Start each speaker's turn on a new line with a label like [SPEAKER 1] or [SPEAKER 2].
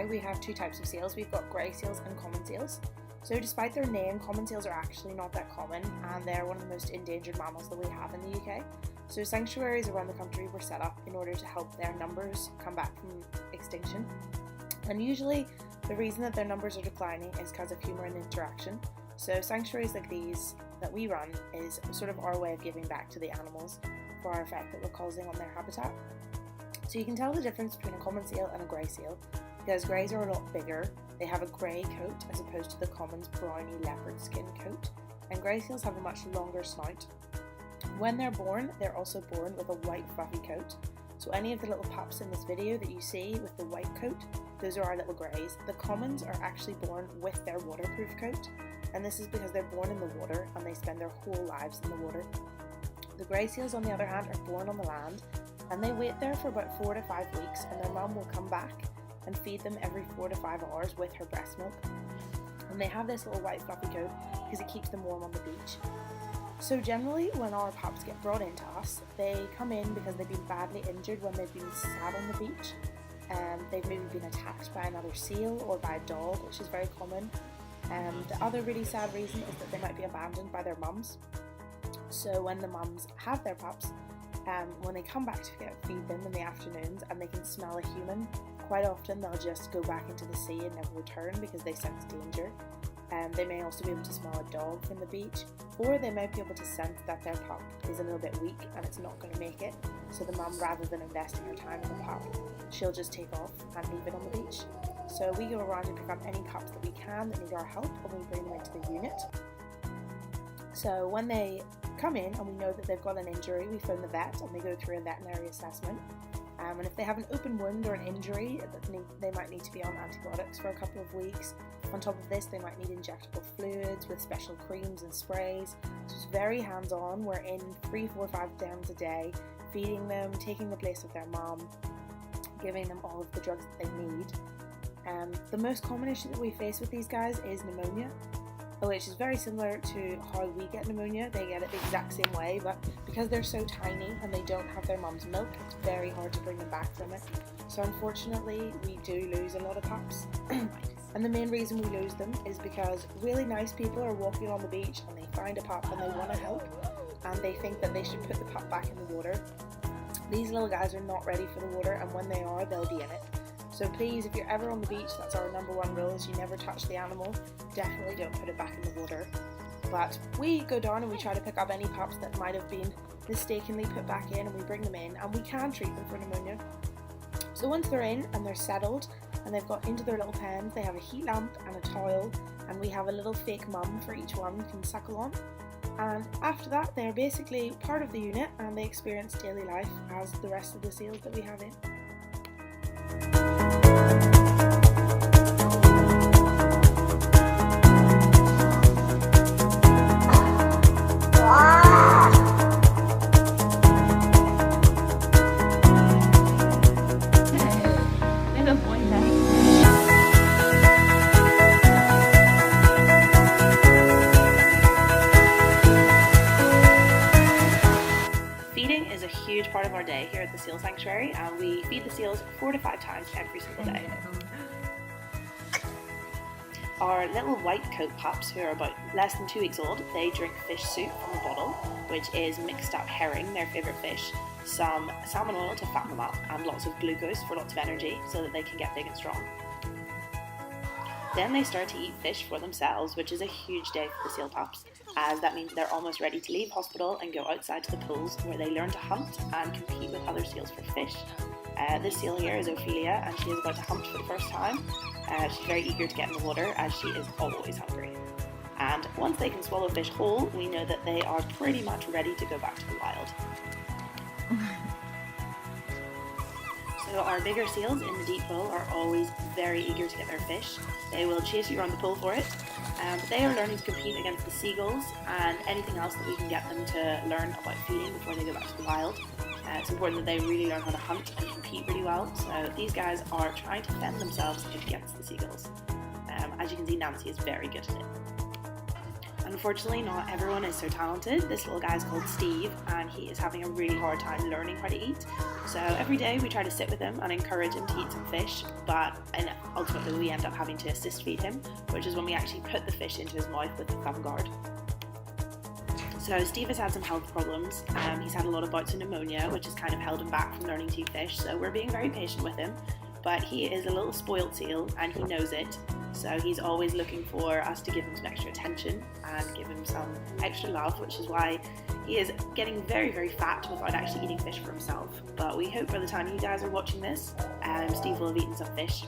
[SPEAKER 1] UK, we have two types of seals. We've got grey seals and common seals. So despite their name, common seals are actually not that common, and they're one of the most endangered mammals that we have in the UK. So sanctuaries around the country were set up in order to help their numbers come back from extinction. And usually the reason that their numbers are declining is because of human interaction. So sanctuaries like these that we run is sort of our way of giving back to the animals for our effect that we're causing on their habitat. So you can tell the difference between a common seal and a grey seal, because greys are a lot bigger. They have a grey coat as opposed to the common's browny leopard skin coat, and grey seals have a much longer snout. When they're born, they're also born with a white fluffy coat. So any of the little pups in this video that you see with the white coat, those are our little greys. The commons are actually born with their waterproof coat, and this is because they're born in the water and they spend their whole lives in the water. The grey seals, on the other hand, are born on the land, and they wait there for about 4 to 5 weeks, and their mum will come back and feed them every 4 to 5 hours with her breast milk. And they have this little white fluffy coat because it keeps them warm on the beach. So generally, when our pups get brought into us, they come in because they've been badly injured when they've been sat on the beach. They've maybe been attacked by another seal or by a dog, which is very common. The other really sad reason is that they might be abandoned by their mums. So when the mums have their pups, when they come back to feed them in the afternoons and they can smell a human, quite often they'll just go back into the sea and never return because they sense danger. They may also be able to smell a dog from the beach, or they might be able to sense that their pup is a little bit weak and it's not going to make it. So the mum, rather than investing her time in the pup, she'll just take off and leave it on the beach. So we go around and pick up any pups that we can that need our help, and we bring them into the unit. So when they come in and we know that they've got an injury, we phone the vet and they go through a veterinary assessment. And if they have an open wound or an injury, they might need to be on antibiotics for a couple of weeks. On top of this, they might need injectable fluids with special creams and sprays. So it's very hands-on. We're in 3, 4, 5 times a day, feeding them, taking the place of their mom, giving them all of the drugs that they need. The most common issue that we face with these guys is pneumonia, which is very similar to how we get pneumonia. They get it the exact same way, but because they're so tiny and they don't have their mum's milk, it's very hard to bring them back from it. So unfortunately, we do lose a lot of pups. And the main reason we lose them is because really nice people are walking on the beach and they find a pup and they want to help, and they think that they should put the pup back in the water. These little guys are not ready for the water, and when they are, they'll be in it. So please, if you're ever on the beach, that's our number one rule, is you never touch the animal. Definitely don't put it back in the water. But we go down and we try to pick up any pups that might have been mistakenly put back in, and we bring them in, and we can treat them for pneumonia. So once they're in and they're settled and they've got into their little pens, they have a heat lamp and a towel, and we have a little fake mum for each one can suckle on. And after that, they're basically part of the unit and they experience daily life as the rest of the seals that we have in. Part of our day here at the Seal Sanctuary, and we feed the seals 4 to 5 times every single day. Our little white coat pups, who are about less than 2 weeks old, they drink fish soup from a bottle, which is mixed up herring, their favourite fish, some salmon oil to fatten them up, and lots of glucose for lots of energy so that they can get big and strong. Then they start to eat fish for themselves, which is a huge day for the seal pups, as that means they're almost ready to leave hospital and go outside to the pools where they learn to hunt and compete with other seals for fish. This seal here is Ophelia, and she is about to hunt for the first time. She's very eager to get in the water as she is always hungry. And once they can swallow fish whole, we know that they are pretty much ready to go back to the wild. So our bigger seals in the deep pool are always very eager to get their fish. They will chase you around the pool for it. But they are learning to compete against the seagulls and anything else that we can get them to learn about feeding before they go back to the wild. It's important that they really learn how to hunt and compete really well. So these guys are trying to fend themselves against the seagulls. As you can see, Nancy is very good at it. Unfortunately, not everyone is so talented. This little guy is called Steve, and he is having a really hard time learning how to eat. So every day we try to sit with him and encourage him to eat some fish, and ultimately we end up having to assist feed him, which is when we actually put the fish into his mouth with the thumb guard. So Steve has had some health problems. He's had a lot of bouts of pneumonia, which has kind of held him back from learning to fish. So we're being very patient with him, but he is a little spoiled seal and he knows it. So he's always looking for us to give him some extra attention and give him some extra love, which is why he is getting very, very fat without actually eating fish for himself. But we hope by the time you guys are watching this, Steve will have eaten some fish.